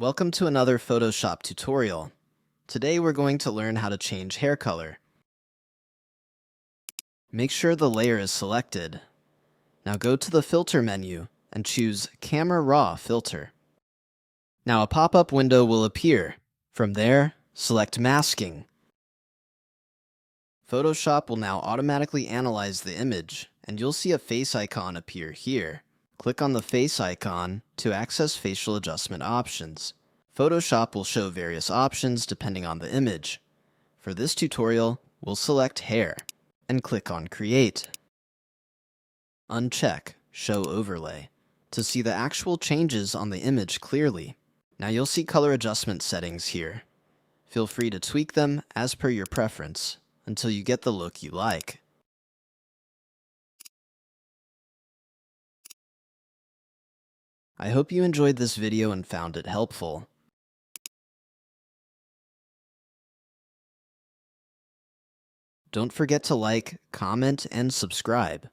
Welcome to another Photoshop tutorial. Today we're going to learn how to change hair color. Make sure the layer is selected. Now go to the Filter menu and choose Camera Raw Filter. Now a pop-up window will appear. From there, select Masking. Photoshop will now automatically analyze the image, and you'll see a face icon appear here. Click on the face icon to access facial adjustment options. Photoshop will show various options depending on the image. For this tutorial, we'll select hair and click on Create. Uncheck Show Overlay to see the actual changes on the image clearly. Now you'll see color adjustment settings here. Feel free to tweak them as per your preference until you get the look you like. I hope you enjoyed this video and found it helpful. Don't forget to like, comment, and subscribe.